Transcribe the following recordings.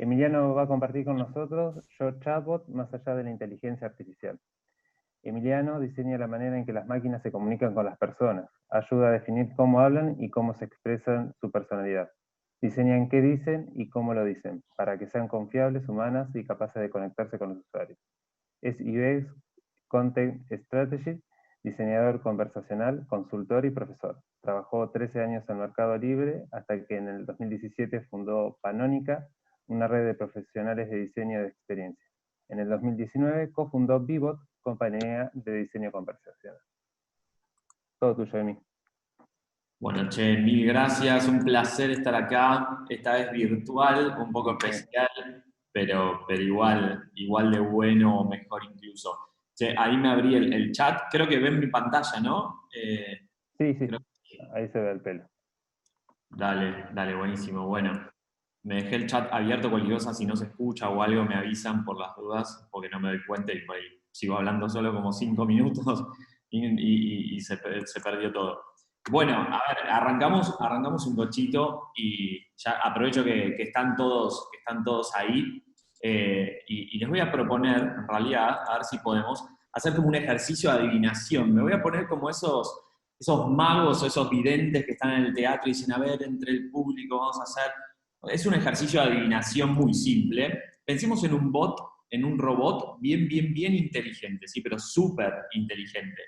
Emiliano va a compartir con nosotros Yo Chatbot más allá de la inteligencia artificial. Emiliano diseña la manera en que las máquinas se comunican con las personas, ayuda a definir cómo hablan y cómo se expresan su personalidad. Diseñan qué dicen y cómo lo dicen, para que sean confiables, humanas y capaces de conectarse con los usuarios. Es UX Content Strategist, diseñador conversacional, consultor y profesor. Trabajó 13 años en Mercado Libre hasta que en el 2017 fundó Panónica, una red de profesionales de diseño de experiencia. En el 2019 cofundó Vivot, compañía de diseño conversacional. Todo tuyo, Emi. Bueno, che, mil gracias, un placer estar acá, esta vez virtual, un poco especial, pero igual de bueno o mejor incluso. Che, ahí me abrí el chat, creo que ven mi pantalla, ¿no? Sí, Creo que ahí se ve el pelo. Dale, buenísimo. Bueno, me dejé el chat abierto, cualquier cosa, si no se escucha o algo me avisan por las dudas, porque no me doy cuenta y por ahí sigo hablando solo como 5 minutos y se perdió todo. Bueno, a ver, arrancamos un cochito y ya aprovecho que están todos ahí y les voy a proponer, en realidad, a ver si podemos hacer como un ejercicio de adivinación. Me voy a poner como esos magos o esos videntes que están en el teatro y dicen, a ver, entre el público vamos a hacer... Es un ejercicio de adivinación muy simple. Pensemos en un bot, en un robot bien inteligente, ¿sí? Pero súper inteligente.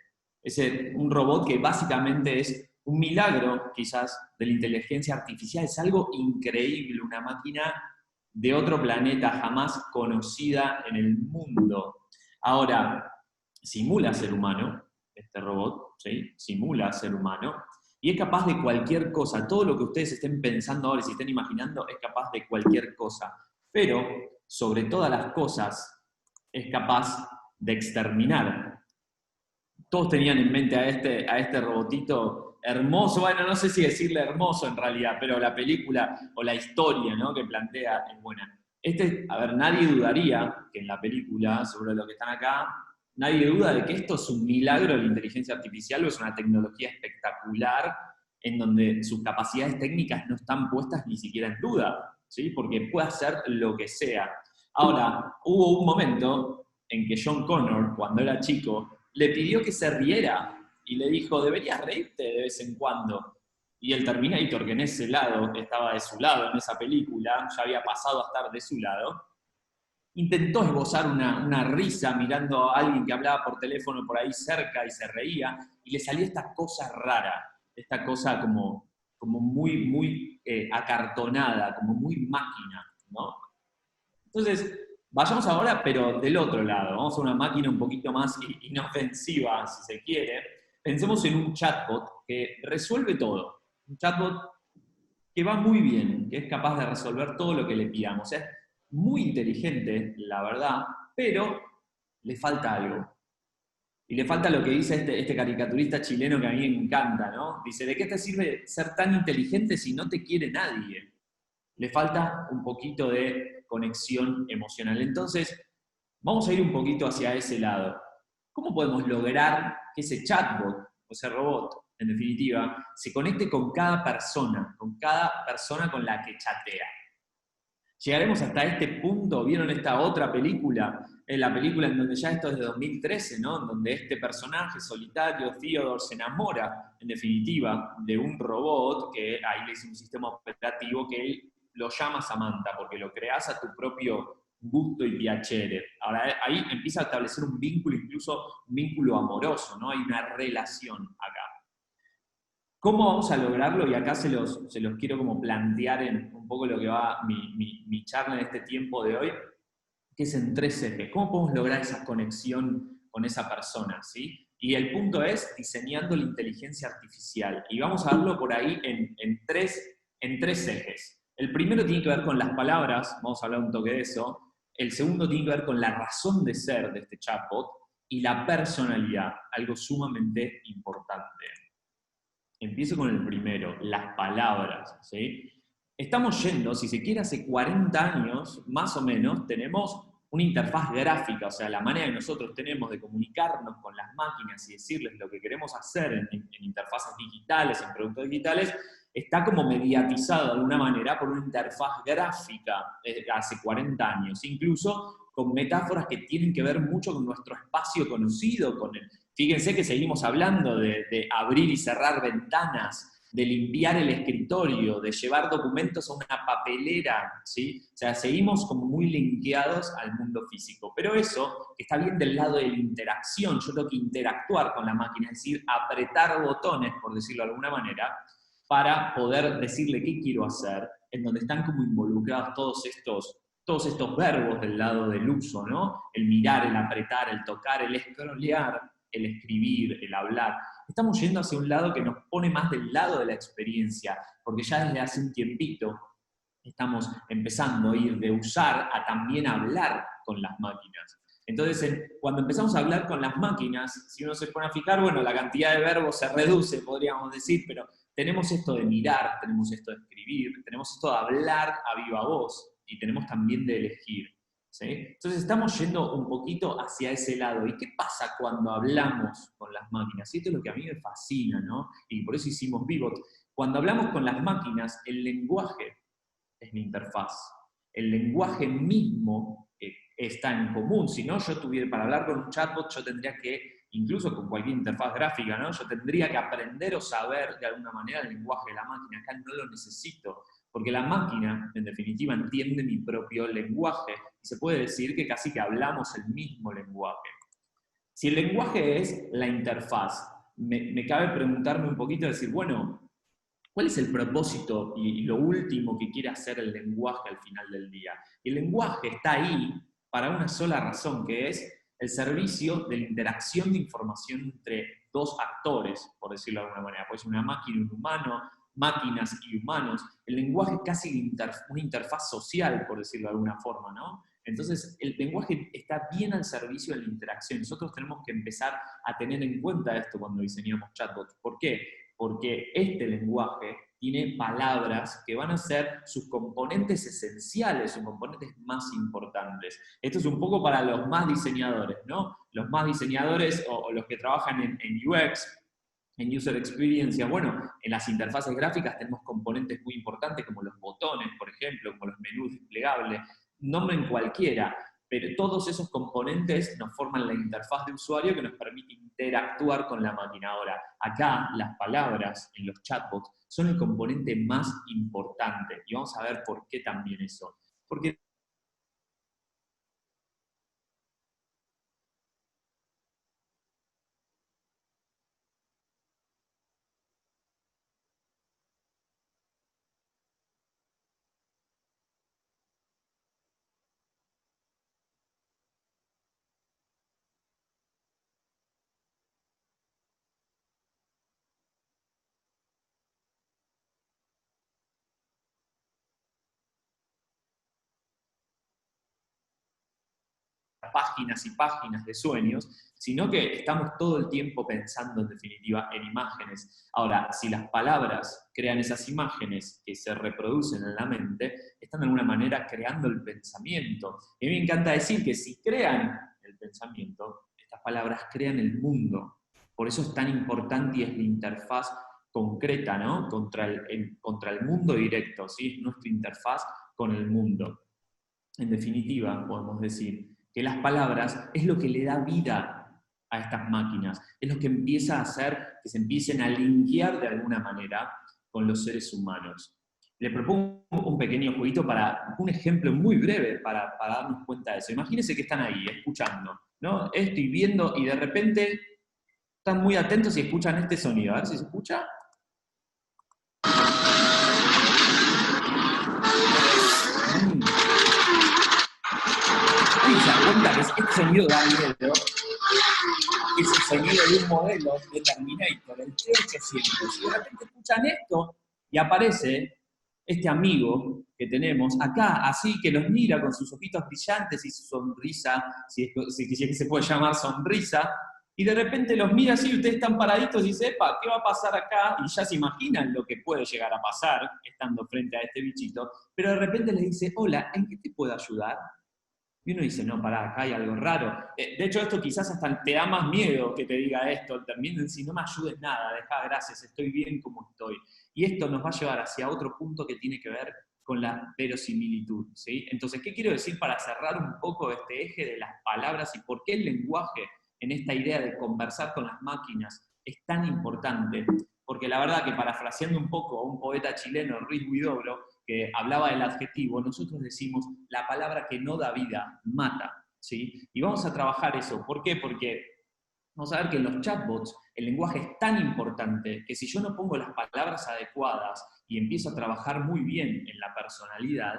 Un robot que básicamente es un milagro, quizás, de la inteligencia artificial. Es algo increíble, una máquina de otro planeta jamás conocida en el mundo. Ahora, simula ser humano, este robot, ¿sí? Simula ser humano, y es capaz de cualquier cosa. Todo lo que ustedes estén pensando ahora y se estén imaginando es capaz de cualquier cosa. Pero, sobre todas las cosas, es capaz de exterminar. Todos tenían en mente a este robotito hermoso, bueno, no sé si decirle hermoso en realidad, pero la película o la historia, ¿no?, que plantea es buena. A ver, nadie dudaría que en la película, sobre lo que están acá, nadie duda de que esto es un milagro de la inteligencia artificial o es una tecnología espectacular en donde sus capacidades técnicas no están puestas ni siquiera en duda, ¿sí? Porque puede hacer lo que sea. Ahora, hubo un momento en que John Connor, cuando era chico, le pidió que se riera y le dijo, deberías reírte de vez en cuando. Y el Terminator, que en ese lado estaba de su lado en esa película, ya había pasado a estar de su lado, intentó esbozar una risa mirando a alguien que hablaba por teléfono por ahí cerca y se reía, y le salió esta cosa rara, esta cosa como muy acartonada, como muy máquina, ¿no? Entonces, vayamos ahora, pero del otro lado. Vamos a una máquina un poquito más inofensiva, si se quiere. Pensemos en un chatbot que resuelve todo. Un chatbot que va muy bien, que es capaz de resolver todo lo que le pidamos. Es muy inteligente, la verdad, pero le falta algo. Y le falta lo que dice este caricaturista chileno que a mí me encanta, ¿no? Dice, ¿de qué te sirve ser tan inteligente si no te quiere nadie? Le falta un poquito de conexión emocional. Entonces, vamos a ir un poquito hacia ese lado. ¿Cómo podemos lograr que ese chatbot, o ese robot, en definitiva, se conecte con cada persona con la que chatea? Llegaremos hasta este punto. ¿Vieron esta otra película? La película en donde ya esto es de 2013, ¿no? En donde este personaje solitario, Theodore, se enamora, en definitiva, de un robot que ahí le hizo un sistema operativo que él lo llama Samantha, porque lo creas a tu propio gusto y piacere. Ahora, ahí empieza a establecer un vínculo, incluso un vínculo amoroso, ¿no? Hay una relación acá. ¿Cómo vamos a lograrlo? Y acá se los quiero como plantear en un poco lo que va mi charla en este tiempo de hoy, que es en 3 ejes. ¿Cómo podemos lograr esa conexión con esa persona? ¿Sí? Y el punto es diseñando la inteligencia artificial. Y vamos a verlo por ahí en tres ejes. El primero tiene que ver con las palabras, vamos a hablar un toque de eso. El segundo tiene que ver con la razón de ser de este chatbot y la personalidad, algo sumamente importante. Empiezo con el primero, las palabras, ¿sí? Estamos yendo, si se quiere, hace 40 años, más o menos, tenemos una interfaz gráfica, o sea, la manera que nosotros tenemos de comunicarnos con las máquinas y decirles lo que queremos hacer en interfaces digitales, en productos digitales, está como mediatizado de alguna manera por una interfaz gráfica hace 40 años, incluso con metáforas que tienen que ver mucho con nuestro espacio conocido, fíjense que seguimos hablando de abrir y cerrar ventanas, de limpiar el escritorio, de llevar documentos a una papelera, ¿sí? O sea, seguimos como muy linkeados al mundo físico. Pero eso está bien del lado de la interacción. Yo tengo que interactuar con la máquina, es decir, apretar botones, por decirlo de alguna manera, para poder decirle qué quiero hacer, en donde están como involucrados todos estos verbos del lado del uso, ¿no? El mirar, el apretar, el tocar, el scrollear, el escribir, el hablar. Estamos yendo hacia un lado que nos pone más del lado de la experiencia, porque ya desde hace un tiempito estamos empezando a ir de usar a también hablar con las máquinas. Entonces, cuando empezamos a hablar con las máquinas, si uno se pone a fijar, bueno, la cantidad de verbos se reduce, podríamos decir, pero tenemos esto de mirar, tenemos esto de escribir, tenemos esto de hablar a viva voz, y tenemos también de elegir. ¿Sí? Entonces estamos yendo un poquito hacia ese lado. ¿Y qué pasa cuando hablamos con las máquinas? Y esto es lo que a mí me fascina, ¿no? Y por eso hicimos Vivot. Cuando hablamos con las máquinas, el lenguaje es la interfaz. El lenguaje mismo está en común. Si no, yo tuviera, para hablar con un chatbot, yo tendría que, incluso con cualquier interfaz gráfica, ¿no? Yo tendría que aprender o saber de alguna manera el lenguaje de la máquina. Acá no lo necesito. Porque la máquina, en definitiva, entiende mi propio lenguaje y se puede decir que casi que hablamos el mismo lenguaje. Si el lenguaje es la interfaz, me cabe preguntarme un poquito, decir, bueno, ¿cuál es el propósito y lo último que quiere hacer el lenguaje al final del día? El lenguaje está ahí para una sola razón, que es el servicio de la interacción de información entre dos actores, por decirlo de alguna manera. Puede ser una máquina y un humano, máquinas y humanos. El lenguaje es casi una interfaz social, por decirlo de alguna forma, ¿no? Entonces, el lenguaje está bien al servicio de la interacción. Nosotros tenemos que empezar a tener en cuenta esto cuando diseñamos chatbots. ¿Por qué? Porque este lenguaje tiene palabras que van a ser sus componentes esenciales, sus componentes más importantes. Esto es un poco para los más diseñadores, ¿no? Los más diseñadores o los que trabajan en UX, en User Experience, bueno, en las interfaces gráficas tenemos componentes muy importantes como los botones, por ejemplo, como los menús desplegables, nombren cualquiera, pero todos esos componentes nos forman la interfaz de usuario que nos permite interactuar con la máquina. Ahora, acá las palabras en los chatbots son el componente más importante, y vamos a ver por qué también eso. Porque páginas y páginas de sueños, sino que estamos todo el tiempo pensando, en definitiva, en imágenes. Ahora, si las palabras crean esas imágenes que se reproducen en la mente, están de alguna manera creando el pensamiento. Y a mí me encanta decir que si crean el pensamiento, estas palabras crean el mundo. Por eso es tan importante y es la interfaz concreta, ¿no? Contra el mundo directo, ¿sí? Es nuestra interfaz con el mundo. En definitiva, podemos decir que las palabras es lo que le da vida a estas máquinas, es lo que empieza a hacer que se empiecen a linkear de alguna manera con los seres humanos. Le propongo un pequeño jueguito un ejemplo muy breve para darnos cuenta de eso. Imagínense que están ahí, escuchando, ¿no? Estoy viendo y de repente están muy atentos y escuchan este sonido. A ver si se escucha. Y se da cuenta que este sonido da miedo, es el sonido de un modelo de Terminator, el T-800. Y de repente escuchan esto y aparece este amigo que tenemos acá, así que los mira con sus ojitos brillantes y su sonrisa, si se puede llamar sonrisa, y de repente los mira así y ustedes están paraditos y dicen, epa, ¿qué va a pasar acá? Y ya se imaginan lo que puede llegar a pasar estando frente a este bichito, pero de repente les dice, hola, ¿en qué te puedo ayudar? Y uno dice, no, pará, acá hay algo raro. De hecho, esto quizás hasta te da más miedo que te diga esto. Terminen si no me ayudes nada, dejá, gracias, estoy bien como estoy. Y esto nos va a llevar hacia otro punto que tiene que ver con la verosimilitud, ¿sí? Entonces, ¿qué quiero decir para cerrar un poco este eje de las palabras y por qué el lenguaje en esta idea de conversar con las máquinas es tan importante? Porque la verdad que, parafraseando un poco a un poeta chileno, Ruiz Huidobro, que hablaba del adjetivo, nosotros decimos la palabra que no da vida, mata, ¿sí? Y vamos a trabajar eso. ¿Por qué? Porque vamos a ver que en los chatbots el lenguaje es tan importante que si yo no pongo las palabras adecuadas y empiezo a trabajar muy bien en la personalidad,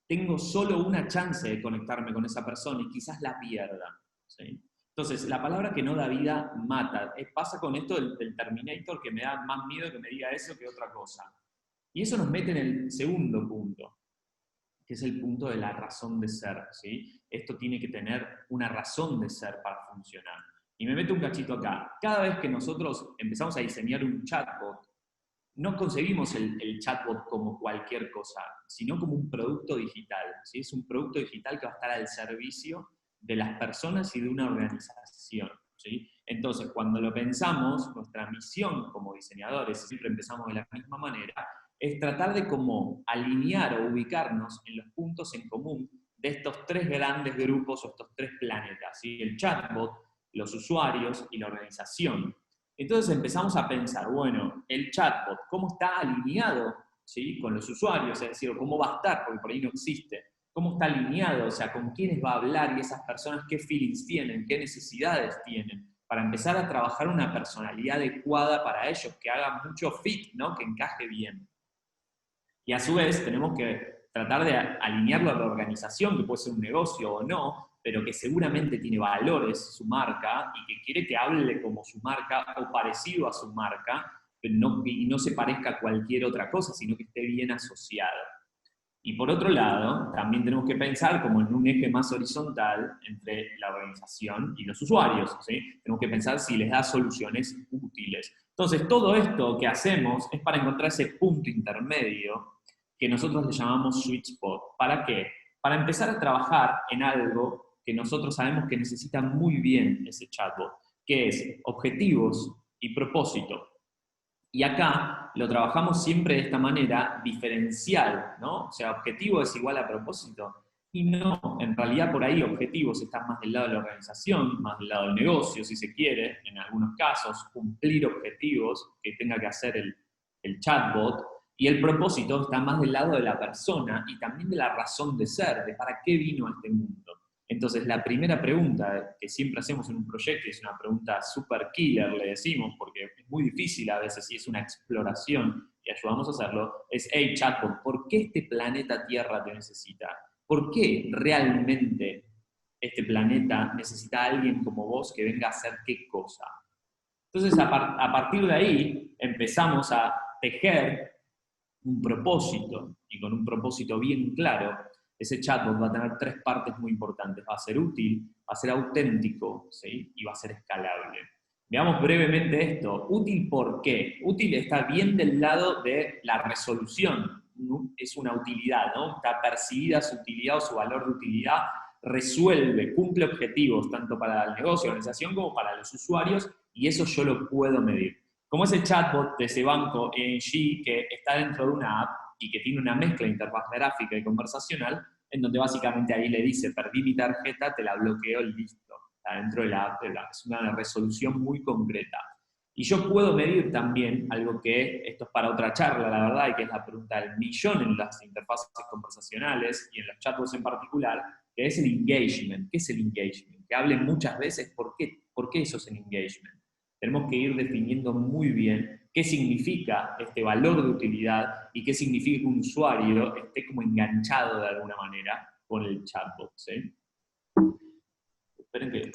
tengo solo una chance de conectarme con esa persona y quizás la pierda, ¿sí? Entonces, la palabra que no da vida mata. Pasa con esto del Terminator, que me da más miedo que me diga eso que otra cosa. Y eso nos mete en el segundo punto, que es el punto de la razón de ser, ¿sí? Esto tiene que tener una razón de ser para funcionar. Y me meto un cachito acá. Cada vez que nosotros empezamos a diseñar un chatbot, no concebimos el chatbot como cualquier cosa, sino como un producto digital, ¿sí? Es un producto digital que va a estar al servicio de las personas y de una organización, ¿sí? Entonces, cuando lo pensamos, nuestra misión como diseñadores, siempre empezamos de la misma manera, es tratar de cómo alinear o ubicarnos en los puntos en común de estos tres grandes grupos o estos tres planetas, ¿sí? El chatbot, los usuarios y la organización. Entonces empezamos a pensar, bueno, el chatbot, ¿cómo está alineado, ¿sí? Con los usuarios? Es decir, ¿cómo va a estar? Porque por ahí no existe. ¿Cómo está alineado? O sea, ¿con quiénes va a hablar? Y esas personas, ¿qué feelings tienen? ¿Qué necesidades tienen? Para empezar a trabajar una personalidad adecuada para ellos, que haga mucho fit, ¿no? Que encaje bien. Y a su vez tenemos que tratar de alinearlo a la organización, que puede ser un negocio o no, pero que seguramente tiene valores su marca y que quiere que hable como su marca o parecido a su marca, pero y no se parezca a cualquier otra cosa, sino que esté bien asociado. Y por otro lado, también tenemos que pensar como en un eje más horizontal entre la organización y los usuarios, ¿sí? Tenemos que pensar si les da soluciones útiles. Entonces, todo esto que hacemos es para encontrar ese punto intermedio que nosotros le llamamos sweet spot. ¿Para qué? Para empezar a trabajar en algo que nosotros sabemos que necesita muy bien ese chatbot, que es objetivos y propósito. Y acá lo trabajamos siempre de esta manera diferencial, ¿no? O sea, objetivo es igual a propósito. Y no, en realidad por ahí objetivos están más del lado de la organización, más del lado del negocio, si se quiere, en algunos casos, cumplir objetivos que tenga que hacer el chatbot, y el propósito está más del lado de la persona y también de la razón de ser, de para qué vino a este mundo. Entonces, la primera pregunta que siempre hacemos en un proyecto, y es una pregunta super killer, le decimos, porque es muy difícil a veces, y es una exploración, y ayudamos a hacerlo, es, hey chatbot, ¿por qué este planeta Tierra te necesita? ¿Por qué realmente este planeta necesita a alguien como vos que venga a hacer qué cosa? Entonces, a partir de ahí, empezamos a tejer un propósito, y con un propósito bien claro, ese chatbot va a tener tres partes muy importantes. Va a ser útil, va a ser auténtico, ¿sí? Y va a ser escalable. Veamos brevemente esto. ¿Útil por qué? Útil está bien del lado de la resolución. Es una utilidad, ¿no? Está percibida su utilidad o su valor de utilidad. Resuelve, cumple objetivos tanto para el negocio, organización, como para los usuarios, y eso yo lo puedo medir. Como ese chatbot de ese banco ENG que está dentro de una app y que tiene una mezcla de interfaz gráfica y conversacional, en donde básicamente ahí le dice, perdí mi tarjeta, te la bloqueo y listo. Está dentro de la app, es una resolución muy concreta. Y yo puedo medir también algo que, esto es para otra charla, la verdad, y que es la pregunta del millón en las interfaces conversacionales y en los chatbots en particular, que es el engagement. ¿Qué es el engagement? Que hable muchas veces, ¿por qué eso es el engagement? Tenemos que ir definiendo muy bien qué significa este valor de utilidad y qué significa que un usuario esté como enganchado de alguna manera con el chatbot, ¿sí? Esperen que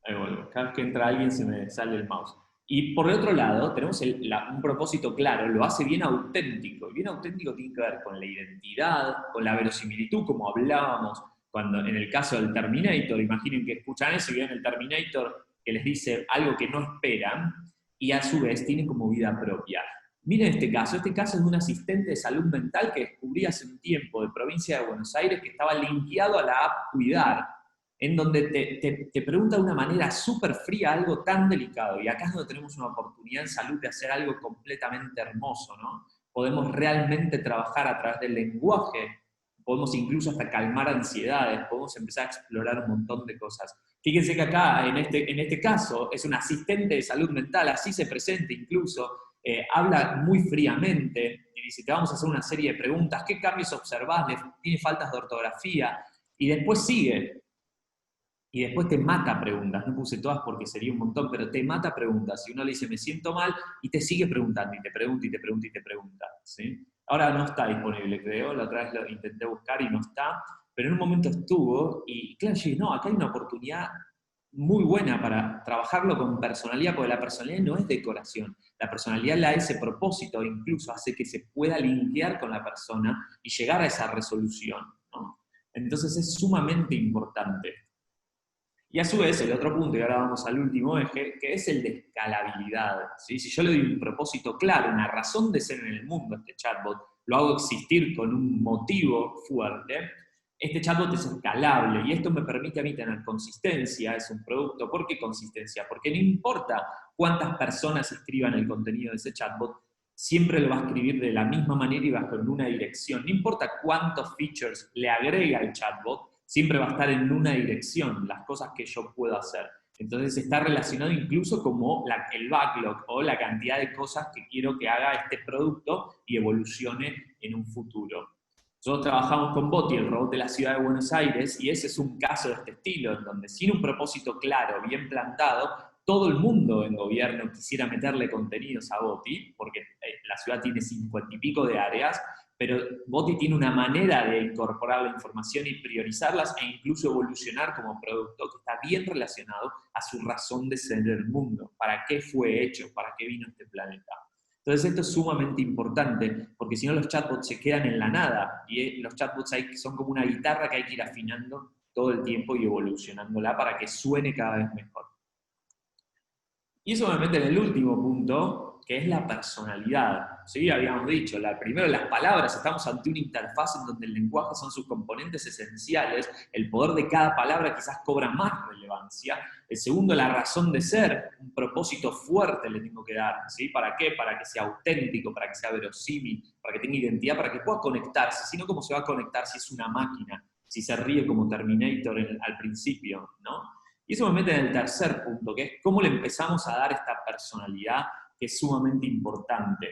ahí vuelvo. Cada vez que entra alguien se me sale el mouse. Y por el otro lado, tenemos un propósito claro, lo hace bien auténtico. Y bien auténtico tiene que ver con la identidad, con la verosimilitud, como hablábamos cuando en el caso del Terminator. Imaginen que escuchan eso y ven el Terminator que les dice algo que no esperan y a su vez tiene como vida propia. Miren este caso es de un asistente de salud mental que descubrí hace un tiempo de provincia de Buenos Aires que estaba linkeado a la app Cuidar. en donde te pregunta de una manera súper fría algo tan delicado. Y acá es donde tenemos una oportunidad en salud de hacer algo completamente hermoso, ¿no? Podemos realmente trabajar a través del lenguaje, podemos incluso hasta calmar ansiedades, podemos empezar a explorar un montón de cosas. Fíjense que acá, en este caso, es un asistente de salud mental, así se presenta incluso, habla muy fríamente, y dice, te vamos a hacer una serie de preguntas, ¿qué cambios observás? ¿Tiene faltas de ortografía? Y después sigue, y después te mata preguntas, no puse todas porque sería un montón, pero te mata preguntas, y uno le dice, me siento mal, y te sigue preguntando, y te pregunta, y te pregunta, y te pregunta, ¿sí? Ahora no está disponible, creo, la otra vez lo intenté buscar y no está, pero en un momento estuvo, y claro, yo dije, no, acá hay una oportunidad muy buena para trabajarlo con personalidad, porque la personalidad no es decoración, la personalidad le da ese propósito, incluso hace que se pueda linkear con la persona y llegar a esa resolución, ¿no? Entonces es sumamente importante. Y a su vez, el otro punto, y ahora vamos al último eje, que es el de escalabilidad, ¿sí? Si yo le doy un propósito claro, una razón de ser en el mundo a este chatbot, lo hago existir con un motivo fuerte, este chatbot es escalable y esto me permite a mí tener consistencia, es un producto. ¿Por qué consistencia? Porque no importa cuántas personas escriban el contenido de ese chatbot, siempre lo va a escribir de la misma manera y bajo en una dirección. No importa cuántos features le agrega el chatbot, siempre va a estar en una dirección, las cosas que yo puedo hacer. Entonces está relacionado incluso como el backlog o la cantidad de cosas que quiero que haga este producto y evolucione en un futuro. Nosotros trabajamos con Boti, el robot de la ciudad de Buenos Aires, y ese es un caso de este estilo, en donde sin un propósito claro, bien plantado, todo el mundo en gobierno quisiera meterle contenidos a Boti, porque la ciudad tiene 50 y pico de áreas, pero Boti tiene una manera de incorporar la información y priorizarlas e incluso evolucionar como producto que está bien relacionado a su razón de ser del mundo, para qué fue hecho, para qué vino este planeta. Entonces esto es sumamente importante, porque si no los chatbots se quedan en la nada, y los chatbots son como una guitarra que hay que ir afinando todo el tiempo y evolucionándola para que suene cada vez mejor. Y eso me mete en el último punto, que es la personalidad. ¿Sí? Habíamos dicho, primero las palabras, estamos ante una interfaz en donde el lenguaje son sus componentes esenciales, el poder de cada palabra quizás cobra más relevancia. El segundo, la razón de ser, un propósito fuerte le tengo que dar. ¿Sí? ¿Para qué? Para que sea auténtico, para que sea verosímil, para que tenga identidad, para que pueda conectarse. Si no, ¿cómo se va a conectar si es una máquina? Si se ríe como Terminator al principio, ¿no? Y eso me mete en el tercer punto, que es cómo le empezamos a dar esta personalidad que es sumamente importante.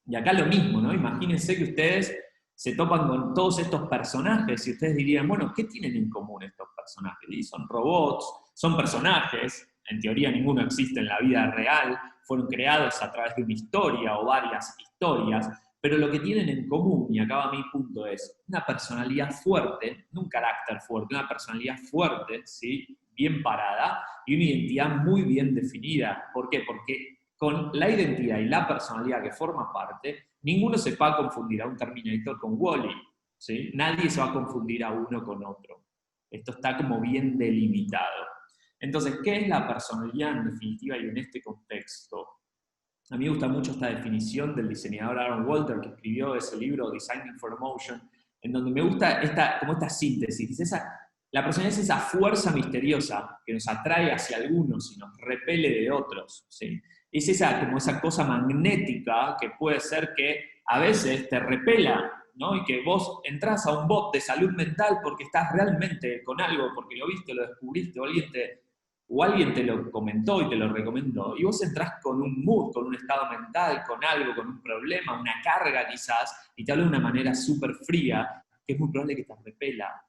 Y acá lo mismo, ¿no? Imagínense que ustedes se topan con todos estos personajes y ustedes dirían, bueno, ¿qué tienen en común estos personajes? Y son robots, son personajes, en teoría ninguno existe en la vida real, fueron creados a través de una historia o varias historias, pero lo que tienen en común, y acá va mi punto, es una personalidad fuerte, no un carácter fuerte, una personalidad fuerte, ¿sí? Bien parada, y una identidad muy bien definida. ¿Por qué? Porque con la identidad y la personalidad que forma parte, ninguno se va a confundir a un Terminator con Wall-E, ¿sí? Nadie se va a confundir a uno con otro. Esto está como bien delimitado. Entonces, ¿qué es la personalidad en definitiva y en este contexto? A mí me gusta mucho esta definición del diseñador Aaron Walter, que escribió ese libro, Designing for Emotion, en donde me gusta como esta síntesis. La personalidad es esa fuerza misteriosa que nos atrae hacia algunos y nos repele de otros, ¿sí? Es como esa cosa magnética que puede ser que a veces te repela, ¿no? Y que vos entras a un bot de salud mental porque estás realmente con algo, porque lo viste, lo descubriste, o alguien te lo comentó y te lo recomendó, y vos entrás con un mood, con un estado mental, con algo, con un problema, una carga quizás, y te habla de una manera súper fría, que es muy probable que te repela.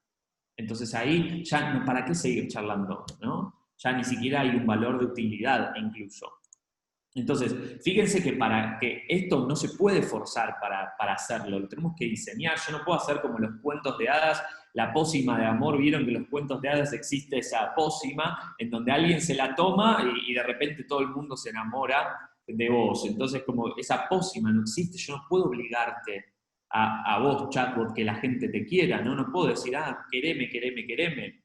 Entonces ahí ya, ¿para qué seguir charlando? ¿No? Ya ni siquiera hay un valor de utilidad incluso. Entonces, fíjense que para que esto no se puede forzar para hacerlo, lo tenemos que diseñar. Yo no puedo hacer como los cuentos de hadas, la pócima de amor. Vieron que en los cuentos de hadas existe esa pócima en donde alguien se la toma y de repente todo el mundo se enamora de vos. Entonces, como esa pócima no existe, yo no puedo obligarte a vos, chatbot, que la gente te quiera, ¿no? No puedo decir, quereme, quereme, quereme.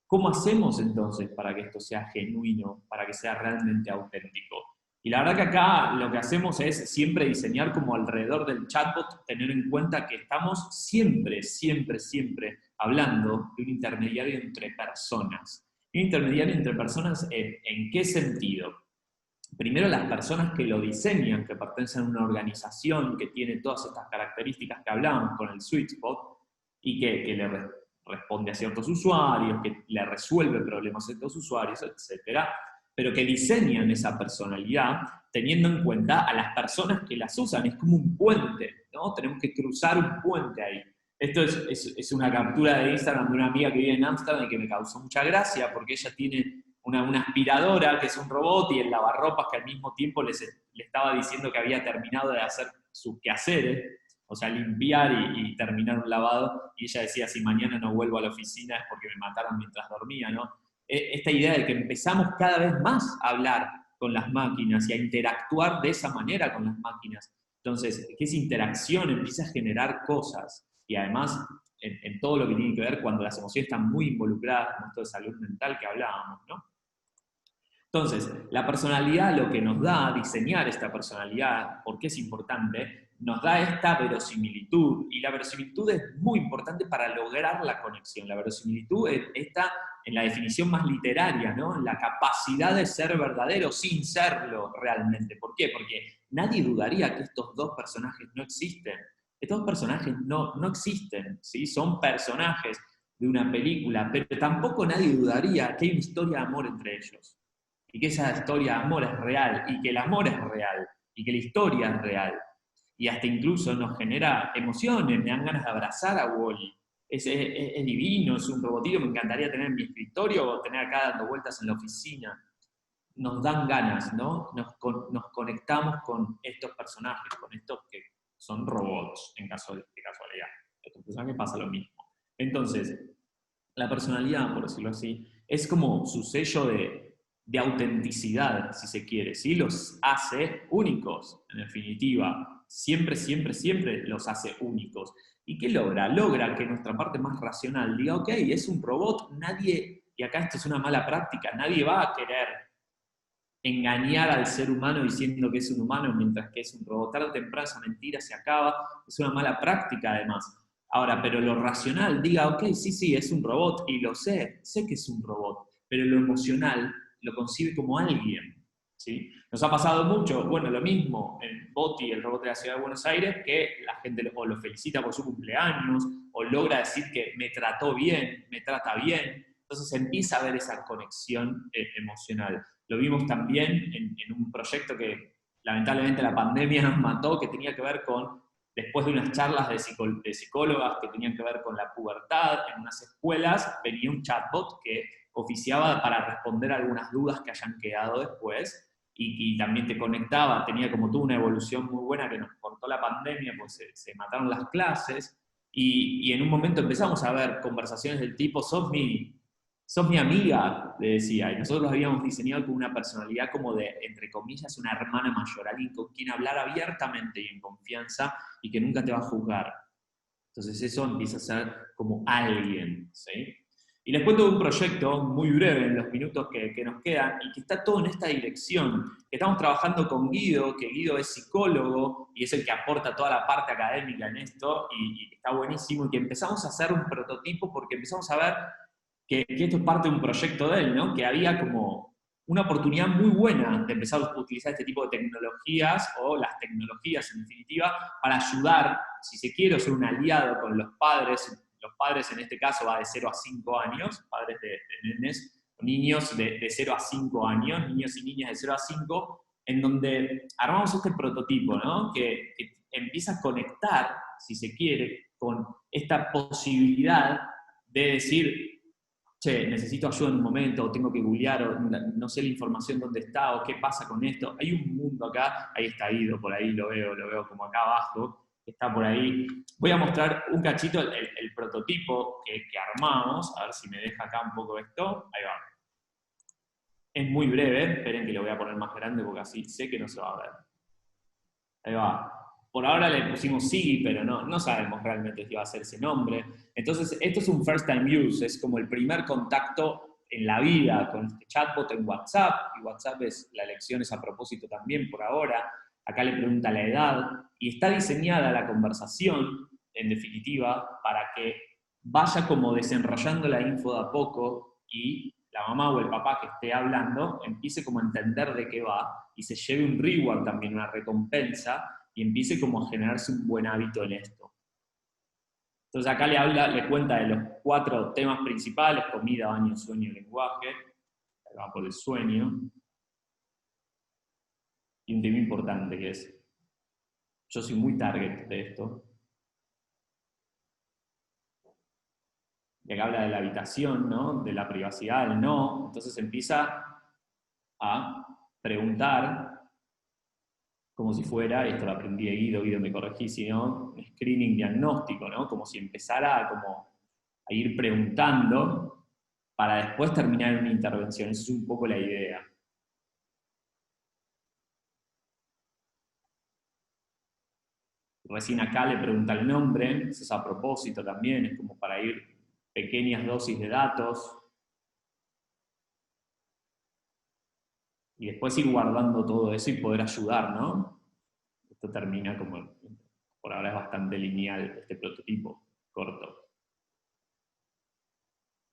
¿Cómo hacemos entonces para que esto sea genuino, para que sea realmente auténtico? Y la verdad que acá lo que hacemos es siempre diseñar como alrededor del chatbot, tener en cuenta que estamos siempre, siempre, siempre hablando de un intermediario entre personas. Un intermediario entre personas, ¿en qué sentido? Primero, las personas que lo diseñan, que pertenecen a una organización que tiene todas estas características que hablábamos con el sweet spot, y que le responde a ciertos usuarios, que le resuelve problemas a ciertos usuarios, etc., pero que diseñan esa personalidad teniendo en cuenta a las personas que las usan. Es como un puente, ¿no? Tenemos que cruzar un puente ahí. Esto es una captura de Instagram de una amiga que vive en Ámsterdam y que me causó mucha gracia, porque ella tiene una aspiradora que es un robot, y el lavarropas que al mismo tiempo le estaba diciendo que había terminado de hacer sus quehaceres, o sea, limpiar y terminar un lavado, y ella decía, si mañana no vuelvo a la oficina es porque me mataron mientras dormía, ¿no? Esta idea de que empezamos cada vez más a hablar con las máquinas y a interactuar de esa manera con las máquinas. Entonces, que esa interacción empieza a generar cosas, y además en todo lo que tiene que ver cuando las emociones están muy involucradas con esto de salud mental que hablábamos, ¿no? Entonces, la personalidad, lo que nos da diseñar esta personalidad, porque es importante, nos da esta verosimilitud, y la verosimilitud es muy importante para lograr la conexión. La verosimilitud está en la definición más literaria, ¿no? En la capacidad de ser verdadero sin serlo realmente. ¿Por qué? Porque nadie dudaría que estos dos personajes no existen. Estos personajes no existen, ¿sí? Son personajes de una película, pero tampoco nadie dudaría que hay una historia de amor entre ellos, y que esa historia de amor es real, y que el amor es real, y que la historia es real. Y hasta incluso nos genera emociones, me dan ganas de abrazar a Wall-E. Es divino, es un robotito, me encantaría tener en mi escritorio o tener acá dando vueltas en la oficina. Nos dan ganas, ¿no? Nos conectamos con estos personajes, con estos que son robots, en caso de casualidad. Estos personajes pasa lo mismo. Entonces, la personalidad, por decirlo así, es como su sello de autenticidad, si se quiere, ¿sí? Los hace únicos, en definitiva. Siempre, siempre, siempre los hace únicos. ¿Y qué logra? Logra que nuestra parte más racional diga, ok, es un robot, nadie, y acá esto es una mala práctica, nadie va a querer engañar al ser humano diciendo que es un humano mientras que es un robot. Tarde o temprano esa mentira se acaba, es una mala práctica además. Ahora, pero lo racional diga, ok, sí, es un robot, y lo sé que es un robot, pero lo emocional lo concibe como alguien, ¿sí? Nos ha pasado mucho, bueno, lo mismo en Boti, el robot de la Ciudad de Buenos Aires, que la gente o lo felicita por su cumpleaños, o logra decir que me trató bien, me trata bien, entonces empieza a haber esa conexión emocional. Lo vimos también en un proyecto que lamentablemente la pandemia nos mató, que tenía que ver con, después de unas charlas de psicólogas que tenían que ver con la pubertad en unas escuelas, venía un chatbot que oficiaba para responder algunas dudas que hayan quedado después, y también te conectaba, tenía como tú una evolución muy buena que nos cortó la pandemia, pues se mataron las clases, y en un momento empezamos a ver conversaciones del tipo, sos mi amiga, le decía, y nosotros habíamos diseñado con una personalidad como de, entre comillas, una hermana mayor, alguien con quien hablar abiertamente y en confianza, y que nunca te va a juzgar. Entonces eso empieza a ser como alguien, ¿sí? Y les cuento de un proyecto muy breve en los minutos que nos quedan, y que está todo en esta dirección. Estamos trabajando con Guido, que Guido es psicólogo y es el que aporta toda la parte académica en esto, y está buenísimo, y que empezamos a hacer un prototipo porque empezamos a ver que esto es parte de un proyecto de él, ¿no? Que había como una oportunidad muy buena de empezar a utilizar este tipo de tecnologías, o las tecnologías en definitiva, para ayudar, si se quiere, ser un aliado con los padres. Los padres en este caso va de 0 a 5 años, padres de nenes, niños de 0 a 5 años, niños y niñas de 0 a 5, en donde armamos este prototipo, ¿no? Que empieza a conectar, si se quiere, con esta posibilidad de decir, che, necesito ayuda en un momento, o tengo que googlear, o no sé la información dónde está, o qué pasa con esto. Hay un mundo acá, ahí está Guido, por ahí lo veo como acá abajo, está por ahí. Voy a mostrar un cachito el prototipo que armamos, a ver si me deja acá un poco esto. Ahí va. Es muy breve, esperen que lo voy a poner más grande porque así sé que no se va a ver. Ahí va. Por ahora le pusimos sí, pero no sabemos realmente si va a ser ese nombre. Entonces, esto es un first time use, es como el primer contacto en la vida con este chatbot en WhatsApp, y WhatsApp la elección es a propósito también por ahora. Acá le pregunta la edad, y está diseñada la conversación, en definitiva, para que vaya como desenrollando la info de a poco y la mamá o el papá que esté hablando empiece como a entender de qué va y se lleve un reward también, una recompensa, y empiece como a generarse un buen hábito en esto. Entonces acá le cuenta de los 4 temas principales: comida, baño, sueño y lenguaje. Ahí va por el sueño. Y un tema importante que es, yo soy muy target de esto. Y acá habla de la habitación, ¿no? De la privacidad, el no. Entonces empieza a preguntar como si fuera, esto lo aprendí de Guido me corregí, si no, screening diagnóstico, ¿no? Como si empezara a ir preguntando para después terminar en una intervención. Esa es un poco la idea. Recién acá le pregunta el nombre, eso es a propósito también, es como para ir pequeñas dosis de datos, y después ir guardando todo eso y poder ayudar, ¿no? Esto termina como, por ahora es bastante lineal este prototipo, corto.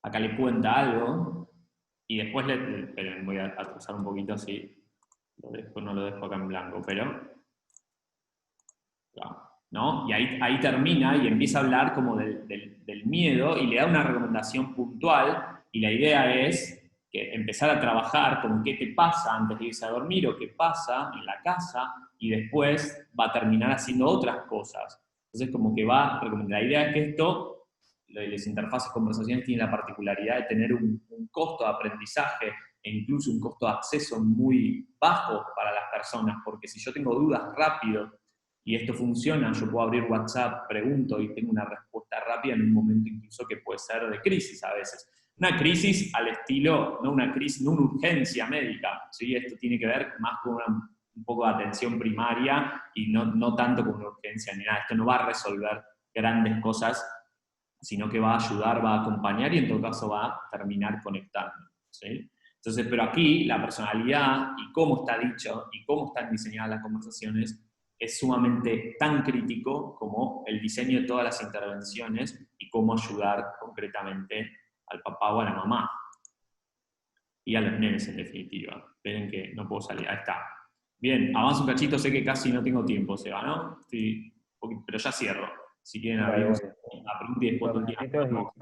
Acá le cuenta algo, y después esperen, voy a atrasar un poquito así, no lo dejo acá en blanco, pero, ¿no? Y ahí termina y empieza a hablar como del miedo y le da una recomendación puntual, y la idea es que empezar a trabajar con qué te pasa antes de irse a dormir o qué pasa en la casa, y después va a terminar haciendo otras cosas. Entonces como que va a recomendar. La idea es que esto, las interfaces conversaciones, tienen la particularidad de tener un costo de aprendizaje e incluso un costo de acceso muy bajo para las personas, porque si yo tengo dudas rápido y esto funciona, yo puedo abrir WhatsApp, pregunto y tengo una respuesta rápida en un momento incluso que puede ser de crisis a veces. Una crisis al estilo, no una crisis, no una urgencia médica, ¿sí? Esto tiene que ver más con un poco de atención primaria y no tanto con una urgencia ni nada. Esto no va a resolver grandes cosas, sino que va a ayudar, va a acompañar y en todo caso va a terminar conectando, ¿sí? Entonces, pero aquí la personalidad y cómo está dicho y cómo están diseñadas las conversaciones es sumamente tan crítico como el diseño de todas las intervenciones y cómo ayudar concretamente al papá o a la mamá. Y a los nenes, en definitiva. Esperen que no puedo salir. Ahí está. Bien, avanzo un cachito, sé que casi no tengo tiempo, Seba, ¿no? Sí, pero ya cierro. Si quieren Dale, abrimos bueno. la pregunta y después Dos minutitos y estamos.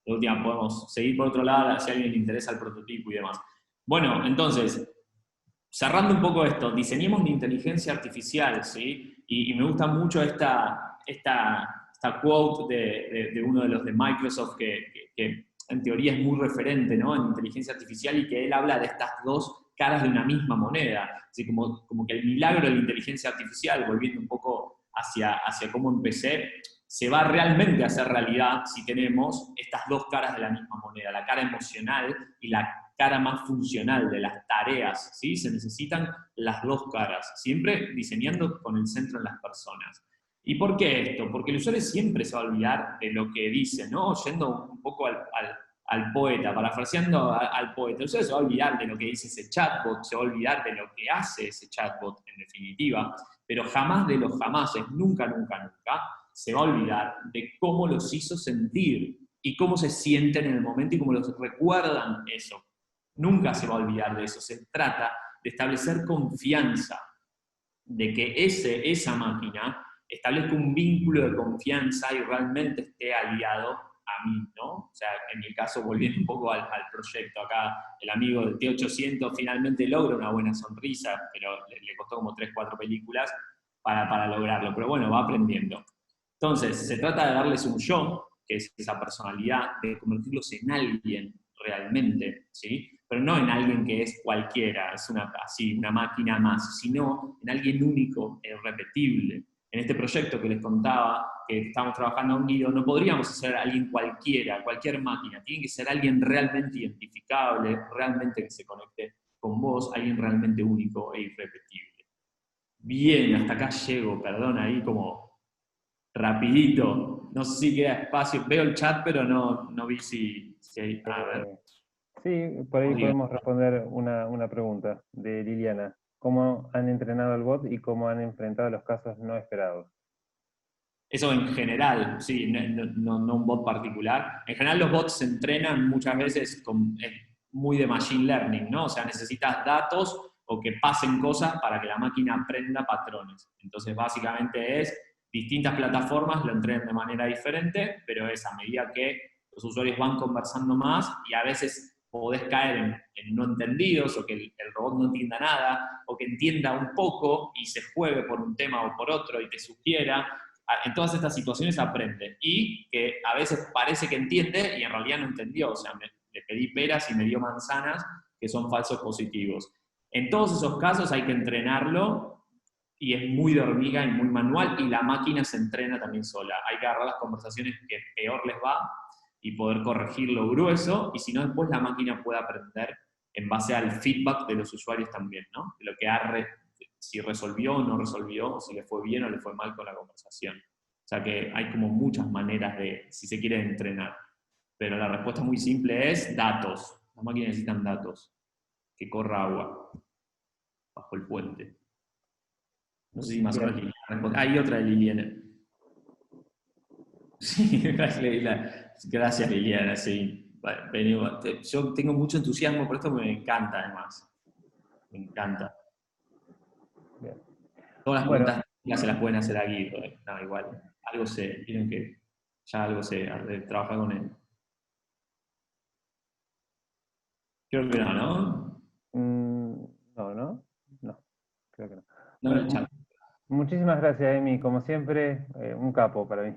de última podemos seguir por otro lado si a alguien le interesa el prototipo y demás. Bueno, entonces, cerrando un poco esto, diseñemos la inteligencia artificial, ¿sí? Y me gusta mucho esta quote de uno de los de Microsoft que en teoría es muy referente, ¿no?, en inteligencia artificial, y que él habla de estas dos caras de una misma moneda. Así como que el milagro de la inteligencia artificial, volviendo un poco hacia cómo empecé, se va realmente a hacer realidad si tenemos estas dos caras de la misma moneda, la cara emocional y la cara más funcional de las tareas, ¿sí? Se necesitan las dos caras, siempre diseñando con el centro en las personas. ¿Y por qué esto? Porque el usuario siempre se va a olvidar de lo que dice, ¿no? Yendo un poco al poeta, parafraseando al poeta, el usuario se va a olvidar de lo que dice ese chatbot, se va a olvidar de lo que hace ese chatbot en definitiva, pero jamás de los jamases, nunca, nunca, nunca, se va a olvidar de cómo los hizo sentir y cómo se sienten en el momento y cómo los recuerdan eso. Nunca se va a olvidar de eso. Se trata de establecer confianza, de que esa máquina establezca un vínculo de confianza y realmente esté aliado a mí, ¿no? O sea, en mi caso, volviendo un poco al proyecto, acá el amigo del T800 finalmente logra una buena sonrisa, pero le costó como 3, 4 películas para lograrlo, pero bueno, va aprendiendo. Entonces, se trata de darles un yo, que es esa personalidad, de convertirlos en alguien realmente, ¿sí? Pero no en alguien que es cualquiera, es una máquina más, sino en alguien único e irrepetible. En este proyecto que les contaba, que estamos trabajando unido, no podríamos hacer alguien cualquiera, cualquier máquina, tiene que ser alguien realmente identificable, realmente que se conecte con vos, alguien realmente único e irrepetible. Bien, hasta acá llego, perdón, ahí como rapidito, no sé si queda espacio, veo el chat, pero no vi si hay, a ver, Sí, por ahí digan. podemos responder una pregunta de Liliana. ¿Cómo han entrenado al bot y cómo han enfrentado los casos no esperados? Eso en general, sí, no un bot particular. En general los bots se entrenan muchas veces es muy de machine learning, ¿no? O sea, necesitas datos o que pasen cosas para que la máquina aprenda patrones. Entonces, básicamente es distintas plataformas lo entrenan de manera diferente, pero es a medida que los usuarios van conversando más y a veces podés caer en no entendidos o que el robot no entienda nada o que entienda un poco y se juegue por un tema o por otro y te sugiera. En todas estas situaciones aprende y que a veces parece que entiende y en realidad no entendió, o sea, le pedí peras y me dio manzanas que son falsos positivos. En todos esos casos hay que entrenarlo y es muy de hormiga y muy manual y la máquina se entrena también sola. Hay que agarrar las conversaciones que peor les va y poder corregir lo grueso y si no después la máquina puede aprender en base al feedback de los usuarios también, ¿no? De lo que si resolvió o no resolvió, o si le fue bien o le fue mal con la conversación. O sea que hay como muchas maneras de, si se quiere, entrenar. Pero la respuesta muy simple es datos. Las máquinas necesitan datos. Que corra agua bajo el puente. No sé si más o menos Liliana responde. Hay otra de Liliana. Sí, gracias Liliana, sí. Venimos. Yo tengo mucho entusiasmo por esto, me encanta además. Me encanta. Bien. Todas las preguntas se las pueden hacer a Guido. No, igual. Algo sé. Miren que ya algo sé de trabajar con él. Creo que no, ¿no? No, creo que no. No en el Bueno, chat. muchísimas gracias, Emi. Como siempre, un capo para mí.